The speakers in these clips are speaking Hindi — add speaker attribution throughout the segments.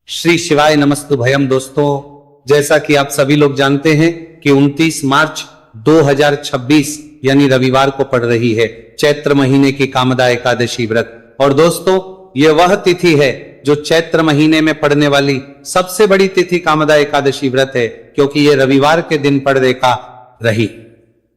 Speaker 1: श्री शिवाय नमस्तु भयम। दोस्तों, जैसा कि आप सभी लोग जानते हैं कि 29 मार्च 2026 यानी रविवार को पड़ रही है चैत्र महीने की कामदा एकादशी व्रत। और दोस्तों, यह वह तिथि है जो चैत्र महीने में पड़ने वाली सबसे बड़ी तिथि कामदा एकादशी व्रत है, क्योंकि यह रविवार के दिन पड़ रेखा रही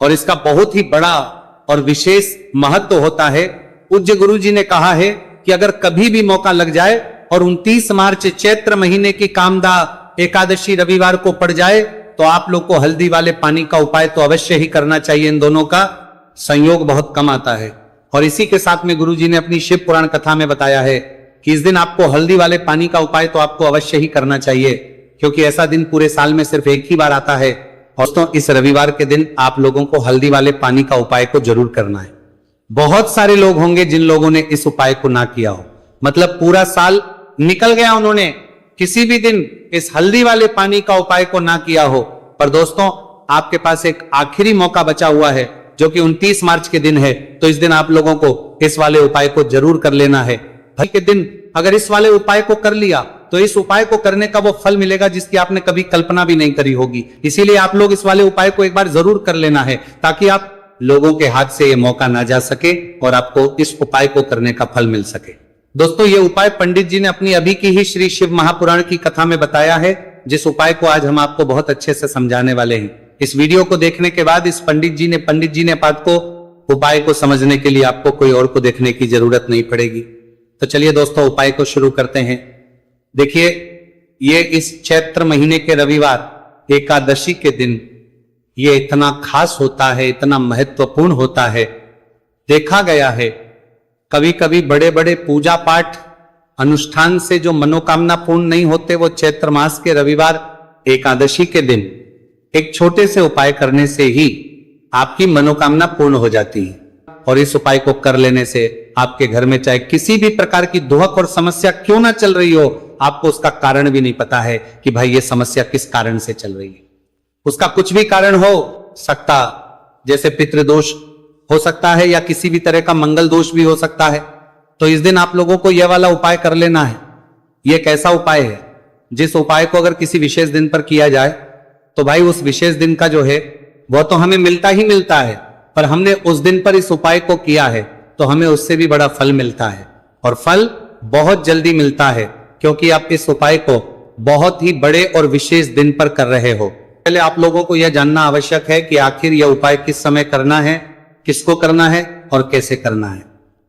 Speaker 1: और इसका बहुत ही बड़ा और विशेष महत्व होता है। पूज्य गुरु जी ने कहा है कि अगर कभी भी मौका लग जाए और 29 मार्च चैत्र महीने की कामदा एकादशी रविवार को पड़ जाए तो आप लोग को हल्दी वाले पानी का उपाय तो अवश्य ही करना चाहिए। इन दोनों का संयोग बहुत कम आता है और इसी के साथ में गुरु जी ने अपनी शिव पुराण कथा में बताया है कि इस दिन आपको हल्दी वाले पानी का उपाय तो आपको अवश्य ही करना चाहिए, क्योंकि ऐसा दिन पूरे साल में सिर्फ एक ही बार आता है। दोस्तों, इस रविवार के दिन आप लोगों को हल्दी वाले पानी का उपाय को जरूर करना है। बहुत सारे लोग होंगे जिन लोगों ने इस उपाय को ना किया हो, मतलब पूरा साल निकल गया, उन्होंने किसी भी दिन इस हल्दी वाले पानी का उपाय को ना किया हो। पर दोस्तों, आपके पास एक आखिरी मौका बचा हुआ है जो कि 29 मार्च के दिन है, तो इस दिन आप लोगों को इस वाले उपाय को जरूर कर लेना है। भाई के दिन अगर इस वाले उपाय को कर लिया तो इस उपाय को करने का वो फल मिलेगा जिसकी आपने कभी कल्पना भी नहीं करी होगी। इसीलिए आप लोग इस वाले उपाय को एक बार जरूर कर लेना है, ताकि आप लोगों के हाथ से ये मौका ना जा सके और आपको इस उपाय को करने का फल मिल सके। दोस्तों, ये उपाय पंडित जी ने अपनी अभी की ही श्री शिव महापुराण की कथा में बताया है, जिस उपाय को आज हम आपको बहुत अच्छे से समझाने वाले हैं। इस वीडियो को देखने के बाद इस पंडित जी ने बात को उपाय को समझने के लिए आपको कोई और को देखने की जरूरत नहीं पड़ेगी। तो चलिए दोस्तों, उपाय को शुरू करते हैं। देखिए, ये इस चैत्र महीने के रविवार एकादशी के दिन ये इतना खास होता है, इतना महत्वपूर्ण होता है। देखा गया है कभी कभी बड़े बड़े पूजा पाठ अनुष्ठान से जो मनोकामना पूर्ण नहीं होते, वो चैत्र मास के रविवार एकादशी के दिन एक छोटे से उपाय करने से ही आपकी मनोकामना पूर्ण हो जाती है। और इस उपाय को कर लेने से आपके घर में चाहे किसी भी प्रकार की दुहक और समस्या क्यों ना चल रही हो, आपको उसका कारण भी नहीं पता है कि भाई ये समस्या किस कारण से चल रही है। उसका कुछ भी कारण हो सकता, जैसे पितृदोष हो सकता है या किसी भी तरह का मंगल दोष भी हो सकता है। तो इस दिन आप लोगों को यह वाला उपाय कर लेना है। यह एक ऐसा उपाय है जिस उपाय को अगर किसी विशेष दिन पर किया जाए तो भाई उस विशेष दिन का जो है वह तो हमें मिलता ही मिलता है, पर हमने उस दिन पर इस उपाय को किया है तो हमें उससे भी बड़ा फल मिलता है, और फल बहुत जल्दी मिलता है, क्योंकि आप इस उपाय को बहुत ही बड़े और विशेष दिन पर कर रहे हो। पहले आप लोगों को यह जानना आवश्यक है कि आखिर यह उपाय किस समय करना है, किसको करना है और कैसे करना है।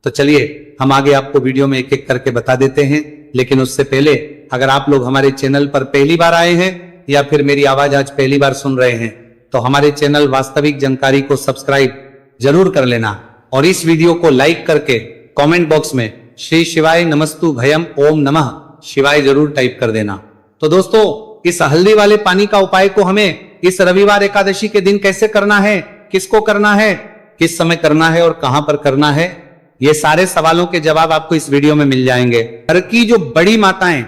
Speaker 1: तो चलिए हम आगे आपको वीडियो में एक एक करके बता देते हैं, लेकिन उससे पहले अगर आप लोग हमारे चैनल पर पहली बार आए हैं या फिर मेरी आवाज आज पहली बार सुन रहे हैं, तो हमारे चैनल वास्तविक जानकारी को सब्सक्राइब जरूर कर लेना और इस वीडियो को लाइक करके कमेंट बॉक्स में श्री शिवाय नमस्तु भयम ओम नमः शिवाय जरूर टाइप कर देना। तो दोस्तों, इस हल्दी वाले पानी का उपाय को हमें इस रविवार एकादशी के दिन कैसे करना है, किसको करना है, किस समय करना है और कहां पर करना है, ये सारे सवालों के जवाब आपको इस वीडियो में मिल जाएंगे। घर की जो बड़ी माताएं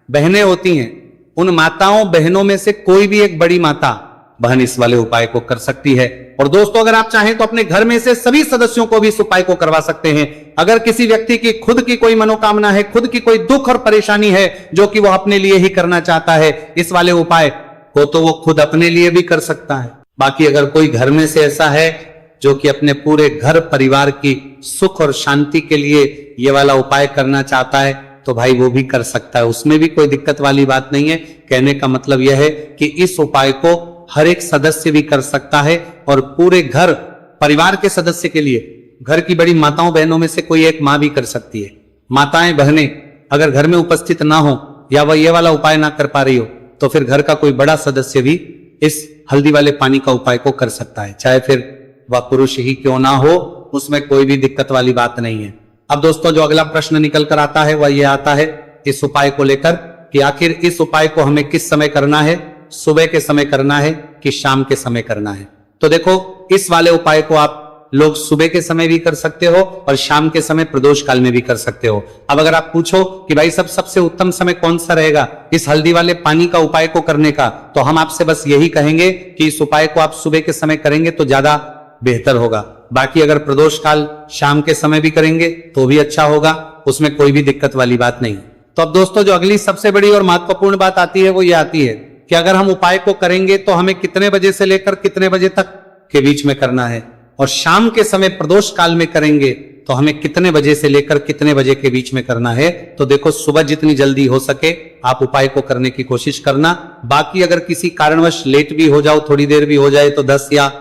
Speaker 1: बहनें होती हैं, उन माताओं बहनों में से कोई भी एक बड़ी माता बहन इस वाले उपाय को कर सकती है। और दोस्तों, अगर आप चाहें तो अपने घर में से सभी सदस्यों को भी इस उपाय को करवा सकते हैं। अगर किसी व्यक्ति की खुद की कोई मनोकामना है, खुद की कोई दुख और परेशानी है जो कि वो अपने लिए ही करना चाहता है, इस वाले उपाय को तो वो खुद अपने लिए भी कर सकता है। बाकी अगर कोई घर में से ऐसा है जो कि अपने पूरे घर परिवार की सुख और शांति के लिए ये वाला उपाय करना चाहता है, तो भाई वो भी कर सकता है, उसमें भी कोई दिक्कत वाली बात नहीं है। कहने का मतलब यह है कि इस उपाय को हर एक सदस्य भी कर सकता है और पूरे घर परिवार के सदस्य के लिए घर की बड़ी माताओं बहनों में से कोई एक माँ भी कर सकती है। माताएं बहनें अगर घर में उपस्थित ना हो या वह ये वाला उपाय ना कर पा रही हो, तो फिर घर का कोई बड़ा सदस्य भी इस हल्दी वाले पानी का उपाय को कर सकता है, चाहे फिर वह पुरुष ही क्यों ना हो, उसमें कोई भी दिक्कत वाली बात नहीं है। अब दोस्तों, जो अगला प्रश्न निकल कर आता है वह यह आता है इस उपाय को लेकर कि आखिर इस उपाय को हमें किस समय करना है, सुबह के समय करना है कि शाम के समय करना है। तो देखो, इस वाले उपाय को आप लोग सुबह के समय भी कर सकते हो और शाम के समय प्रदोष काल में भी कर सकते हो। अब अगर आप पूछो कि भाई सबसे उत्तम समय कौन सा रहेगा इस हल्दी वाले पानी का उपाय को करने का, तो हम आपसे बस यही कहेंगे कि इस उपाय को आप सुबह के समय करेंगे तो ज्यादा बेहतर होगा। बाकी अगर प्रदोष काल शाम के समय भी करेंगे तो भी अच्छा होगा, उसमें कोई भी दिक्कत वाली बात नहीं। तो अब दोस्तों जो अगली सबसे बड़ी और महत्वपूर्ण बात आती है वो ये आती है कि अगर हम उपाय को करेंगे तो हमें कितने बजे से लेकर कितने बजे तक के बीच में करना है, और शाम के समय प्रदोष काल में करेंगे तो हमें कितने बजे से लेकर कितने बजे के बीच में करना है। तो देखो, सुबह जितनी जल्दी हो सके आप उपाय को करने की कोशिश करना। बाकी अगर किसी कारणवश लेट भी हो जाओ, थोड़ी देर भी हो जाए, तो 10 या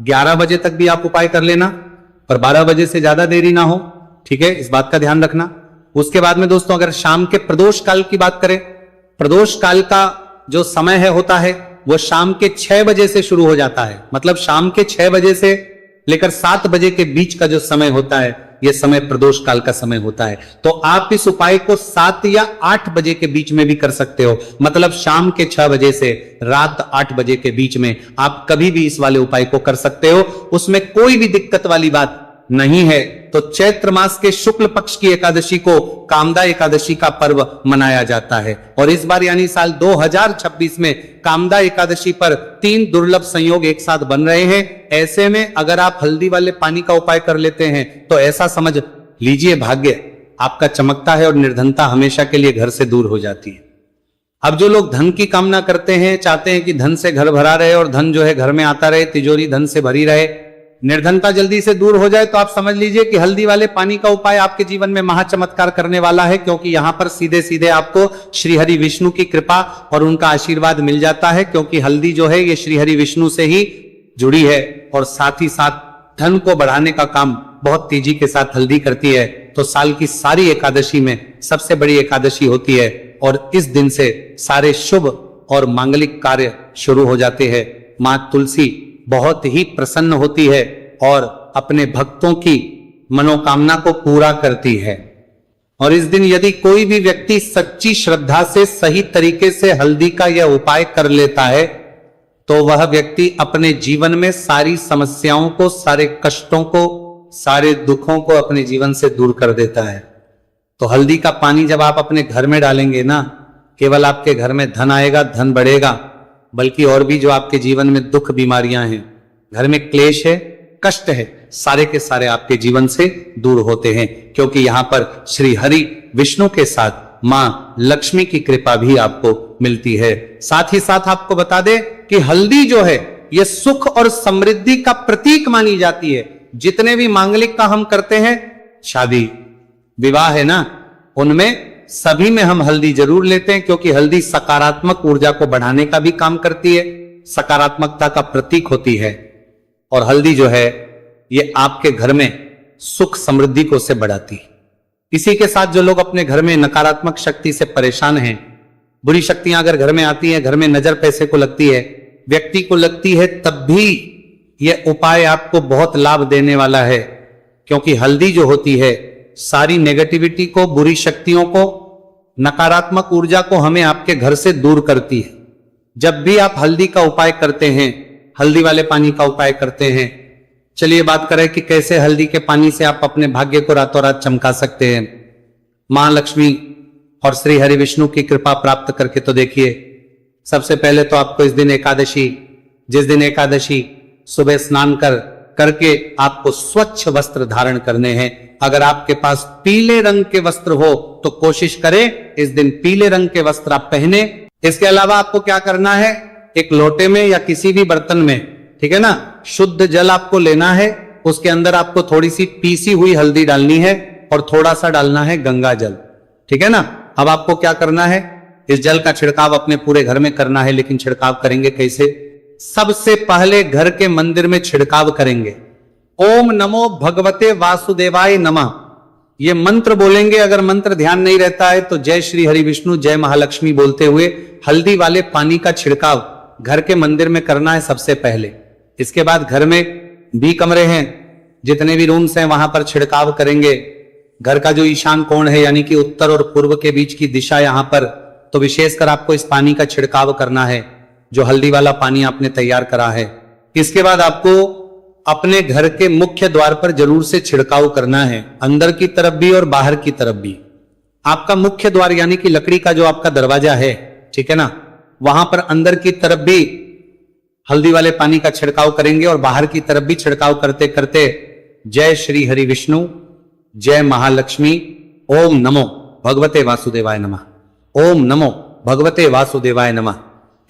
Speaker 1: 11 बजे तक भी आप उपाय कर लेना, पर 12 बजे से ज्यादा देरी ना हो, ठीक है, इस बात का ध्यान रखना। उसके बाद में दोस्तों अगर शाम के प्रदोष काल की बात करें, प्रदोष काल का जो समय है होता है वो शाम के 6 बजे से शुरू हो जाता है। मतलब शाम के 6 बजे से लेकर 7 बजे के बीच का जो समय होता है यह समय प्रदोष काल का समय होता है। तो आप इस उपाय को 7 या 8 बजे के बीच में भी कर सकते हो। मतलब शाम के 6 बजे से रात 8 बजे के बीच में आप कभी भी इस वाले उपाय को कर सकते हो, उसमें कोई भी दिक्कत वाली बात नहीं है। तो चैत्र मास के शुक्ल पक्ष की एकादशी को कामदा एकादशी का पर्व मनाया जाता है, और इस बार यानी साल 2026 में कामदा एकादशी पर 3 दुर्लभ संयोग एक साथ बन रहे हैं। ऐसे में अगर आप हल्दी वाले पानी का उपाय कर लेते हैं तो ऐसा समझ लीजिए भाग्य आपका चमकता है और निर्धनता हमेशा के लिए घर से दूर हो जाती है। अब जो लोग धन की कामना करते हैं, चाहते हैं कि धन से घर भरा रहे और धन जो है घर में आता रहे, तिजोरी धन से भरी रहे, निर्धनता जल्दी से दूर हो जाए, तो आप समझ लीजिए कि हल्दी वाले पानी का उपाय आपके जीवन में महाचमत्कार करने वाला है। क्योंकि यहां पर सीधे सीधे आपको श्री हरि विष्णु की कृपा और उनका आशीर्वाद मिल जाता है, क्योंकि हल्दी जो है ये श्री हरि विष्णु से ही जुड़ी है, और साथ ही साथ धन को बढ़ाने का काम बहुत तेजी के साथ हल्दी करती है। तो साल की सारी एकादशी में सबसे बड़ी एकादशी होती है, और इस दिन से सारे शुभ और मांगलिक कार्य शुरू हो जाते हैं। मां तुलसी बहुत ही प्रसन्न होती है और अपने भक्तों की मनोकामना को पूरा करती है। और इस दिन यदि कोई भी व्यक्ति सच्ची श्रद्धा से सही तरीके से हल्दी का यह उपाय कर लेता है तो वह व्यक्ति अपने जीवन में सारी समस्याओं को, सारे कष्टों को, सारे दुखों को अपने जीवन से दूर कर देता है। तो हल्दी का पानी जब आप अपने घर में डालेंगे ना, केवल आपके घर में धन आएगा, धन बढ़ेगा, बल्कि और भी जो आपके जीवन में दुख बीमारियां हैं, घर में क्लेश है, कष्ट है, सारे के सारे आपके जीवन से दूर होते हैं। क्योंकि यहां पर श्री हरि विष्णु के साथ मां लक्ष्मी की कृपा भी आपको मिलती है। साथ ही साथ आपको बता दे कि हल्दी जो है यह सुख और समृद्धि का प्रतीक मानी जाती है। जितने भी मांगलिक का हम करते हैं, शादी विवाह है ना, उनमें सभी में हम हल्दी जरूर लेते हैं, क्योंकि हल्दी सकारात्मक ऊर्जा को बढ़ाने का भी काम करती है, सकारात्मकता का प्रतीक होती है। और हल्दी जो है ये आपके घर में सुख समृद्धि को से बढ़ाती है। इसी के साथ जो लोग अपने घर में नकारात्मक शक्ति से परेशान हैं, बुरी शक्तियां अगर घर में आती हैं, घर में नजर पैसे को लगती है, व्यक्ति को लगती है, तब भी यह उपाय आपको बहुत लाभ देने वाला है। क्योंकि हल्दी जो होती है सारी नेगेटिविटी को, बुरी शक्तियों को, नकारात्मक ऊर्जा को हमें आपके घर से दूर करती है। जब भी आप हल्दी का उपाय करते हैं, हल्दी वाले पानी का उपाय करते हैं, चलिए बात करें कि कैसे हल्दी के पानी से आप अपने भाग्य को रातों रात चमका सकते हैं। मां लक्ष्मी और श्री हरि विष्णु की कृपा प्राप्त करके तो देखिए। सबसे पहले तो आपको इस दिन एकादशी, जिस दिन एकादशी सुबह स्नान करके आपको स्वच्छ वस्त्र धारण करने हैं। अगर आपके पास पीले रंग के वस्त्र हो तो कोशिश करें इस दिन पीले रंग के वस्त्र आप पहने। इसके अलावा आपको क्या करना है, एक लोटे में या किसी भी बर्तन में, ठीक है ना, शुद्ध जल आपको लेना है। उसके अंदर आपको थोड़ी सी पीसी हुई हल्दी डालनी है और थोड़ा सा डालना है गंगा जल, ठीक है ना। अब आपको क्या करना है, इस जल का छिड़काव अपने पूरे घर में करना है। लेकिन छिड़काव करेंगे कैसे? सबसे पहले घर के मंदिर में छिड़काव करेंगे। ओम नमो भगवते वासुदेवाय नमः, ये मंत्र बोलेंगे। अगर मंत्र ध्यान नहीं रहता है तो जय श्री हरि विष्णु, जय महालक्ष्मी बोलते हुए हल्दी वाले पानी का छिड़काव घर के मंदिर में करना है सबसे पहले। इसके बाद घर में भी कमरे हैं, जितने भी रूम्स हैं वहां पर छिड़काव करेंगे। घर का जो ईशान कोण है यानी कि उत्तर और पूर्व के बीच की दिशा, यहां पर तो विशेषकर आपको इस पानी का छिड़काव करना है, जो हल्दी वाला पानी आपने तैयार करा है। इसके बाद आपको अपने घर के मुख्य द्वार पर जरूर से छिड़काव करना है, अंदर की तरफ भी और बाहर की तरफ भी। आपका मुख्य द्वार यानी कि लकड़ी का जो आपका दरवाजा है, ठीक है ना, वहां पर अंदर की तरफ भी हल्दी वाले पानी का छिड़काव करेंगे और बाहर की तरफ भी छिड़काव करते करते जय श्री हरि विष्णु, जय महालक्ष्मी, ओम नमो भगवते वासुदेवाय नमः। ओम नमो भगवते वासुदेवाय नमः।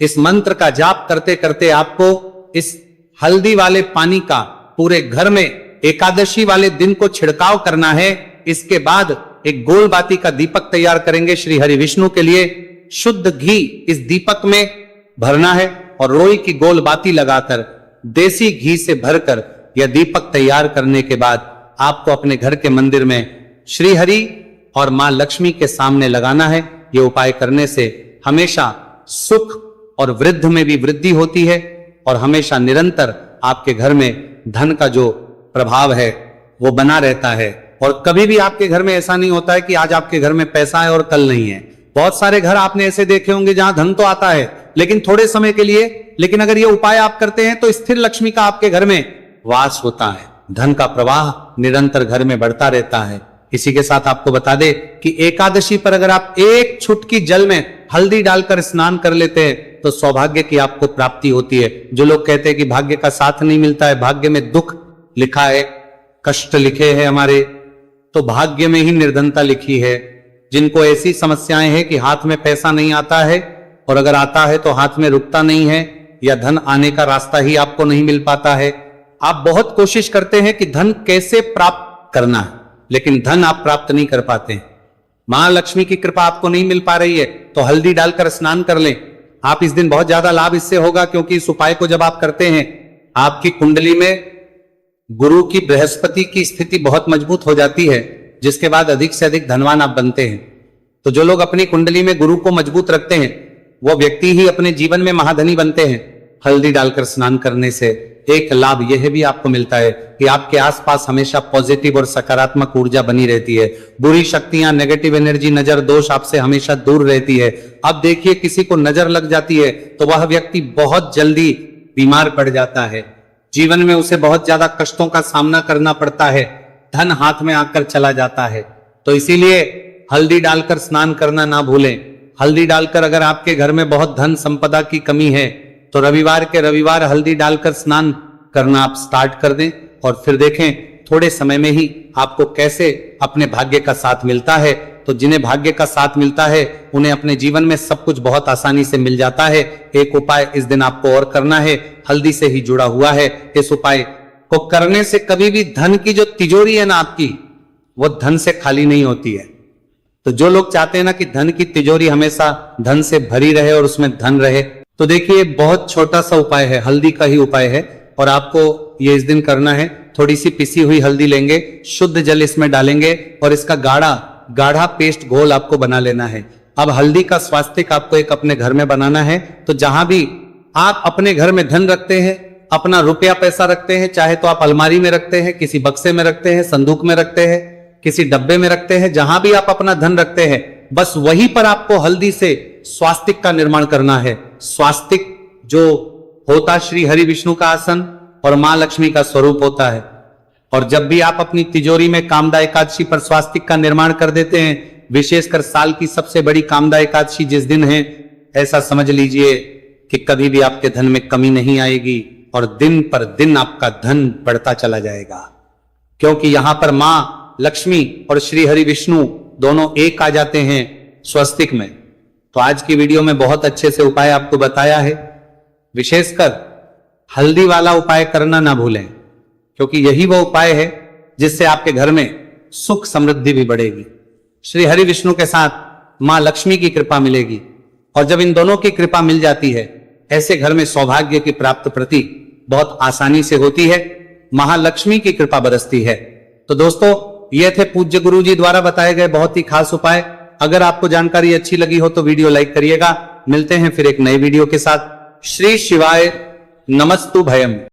Speaker 1: इस मंत्र का जाप करते करते आपको इस हल्दी वाले पानी का पूरे घर में एकादशी वाले दिन को छिड़काव करना है। इसके बाद एक गोल बाती का दीपक तैयार करेंगे श्री हरि विष्णु के लिए। शुद्ध घी इस दीपक में भरना है और रोई की गोल बाती लगाकर देसी घी से भरकर यह दीपक तैयार करने के बाद आपको अपने घर के मंदिर में श्री हरि और मां लक्ष्मी के सामने लगाना है। यह उपाय करने से हमेशा सुख और वृद्धि में भी वृद्धि होती है और हमेशा निरंतर आपके घर में धन का जो प्रभाव है वो बना रहता है। और कभी भी आपके घर में ऐसा नहीं होता है कि आज आपके घर में पैसा है और कल नहीं है। बहुत सारे घर आपने ऐसे देखे होंगे जहां धन तो आता है लेकिन थोड़े समय के लिए, लेकिन अगर ये उपाय आप करते हैं तो स्थिर लक्ष्मी का आपके घर में वास होता है, धन का प्रवाह निरंतर घर में बढ़ता रहता है। इसी के साथ आपको बता दे कि एकादशी पर अगर आप एक चुटकी जल में हल्दी डालकर स्नान कर लेते हैं तो सौभाग्य की आपको प्राप्ति होती है। जो लोग कहते हैं कि भाग्य का साथ नहीं मिलता है, भाग्य में दुख लिखा है, कष्ट लिखे हैं हमारे, तो भाग्य में ही निर्धनता लिखी है। जिनको ऐसी समस्याएं हैं कि हाथ में पैसा नहीं आता है और अगर आता है तो हाथ में रुकता नहीं है या धन आने का रास्ता ही आपको नहीं मिल पाता है। आप बहुत कोशिश करते हैं कि धन कैसे प्राप्त करना है लेकिन धन आप प्राप्त नहीं कर पाते हैं। महालक्ष्मी की कृपा आपको नहीं मिल पा रही है तो हल्दी डालकर स्नान कर लें। आप इस दिन बहुत ज्यादा लाभ इससे होगा क्योंकि इस उपाय को जब आप करते हैं आपकी कुंडली में गुरु की बृहस्पति की स्थिति बहुत मजबूत हो जाती है, जिसके बाद अधिक से अधिक धनवान आप बनते हैं। तो जो लोग अपनी कुंडली में गुरु को मजबूत रखते हैं वो व्यक्ति ही अपने जीवन में महाधनी बनते हैं। हल्दी डालकर स्नान करने से एक लाभ यह भी आपको मिलता है कि आपके आसपास हमेशा पॉजिटिव और सकारात्मक ऊर्जा बनी रहती है। बुरी शक्तियां, नेगेटिव एनर्जी, नजर दोष आपसे हमेशा दूर रहती है। अब देखिए किसी को नजर लग जाती है तो वह व्यक्ति बहुत जल्दी बीमार पड़ जाता है, जीवन में उसे बहुत ज्यादा कष्टों का सामना करना पड़ता है, धन हाथ में आकर चला जाता है। तो इसीलिए हल्दी डालकर स्नान करना ना भूलें। हल्दी डालकर अगर आपके घर में बहुत धन संपदा की कमी है तो रविवार के रविवार हल्दी डालकर स्नान करना आप स्टार्ट कर दें और फिर देखें थोड़े समय में ही आपको कैसे अपने भाग्य का साथ मिलता है। तो जिन्हें भाग्य का साथ मिलता है उन्हें अपने जीवन में सब कुछ बहुत आसानी से मिल जाता है। एक उपाय इस दिन आपको और करना है, हल्दी से ही जुड़ा हुआ है। इस उपाय को करने से कभी भी धन की जो तिजोरी है ना आपकी, वो धन से खाली नहीं होती है। तो जो लोग चाहते हैं ना कि धन की तिजोरी हमेशा धन से भरी रहे और उसमें धन रहे, तो देखिए बहुत छोटा सा उपाय है, हल्दी का ही उपाय है और आपको ये इस दिन करना है। थोड़ी सी पिसी हुई हल्दी लेंगे, शुद्ध जल इसमें डालेंगे और इसका गाढ़ा पेस्ट घोल आपको बना लेना है। अब हल्दी का स्वास्तिक आपको एक अपने घर में बनाना है। तो जहां भी आप अपने घर में धन रखते हैं, अपना रुपया पैसा रखते हैं, चाहे तो आप अलमारी में रखते हैं, किसी बक्से में रखते हैं, संदूक में रखते हैं, किसी डब्बे में रखते हैं, जहां भी आप अपना धन रखते हैं बस वहीं पर आपको हल्दी से स्वास्तिक का निर्माण करना है। स्वास्तिक जो होता श्री हरि विष्णु का आसन और मां लक्ष्मी का स्वरूप होता है। और जब भी आप अपनी तिजोरी में कामदा एकादशी पर स्वास्तिक का निर्माण कर देते हैं, विशेषकर साल की सबसे बड़ी कामदा एकादशी जिस दिन है, ऐसा समझ लीजिए कि कभी भी आपके धन में कमी नहीं आएगी और दिन पर दिन आपका धन बढ़ता चला जाएगा, क्योंकि यहां पर मां लक्ष्मी और श्री हरि विष्णु दोनों एक आ जाते हैं स्वस्तिक में। तो आज की वीडियो में बहुत अच्छे से उपाय आपको बताया है। विशेषकर हल्दी वाला उपाय करना ना भूलें, क्योंकि यही वो उपाय है जिससे आपके घर में सुख समृद्धि भी बढ़ेगी, श्री हरि विष्णु के साथ मां लक्ष्मी की कृपा मिलेगी। और जब इन दोनों की कृपा मिल जाती है, ऐसे घर में सौभाग्य की प्राप्त प्रति बहुत आसानी से होती है, महालक्ष्मी की कृपा बरसती है। तो दोस्तों, ये थे पूज्य गुरु जी द्वारा बताए गए बहुत ही खास उपाय। अगर आपको जानकारी अच्छी लगी हो तो वीडियो लाइक करिएगा। मिलते हैं फिर एक नए वीडियो के साथ। श्री शिवाय नमस्तु भयम।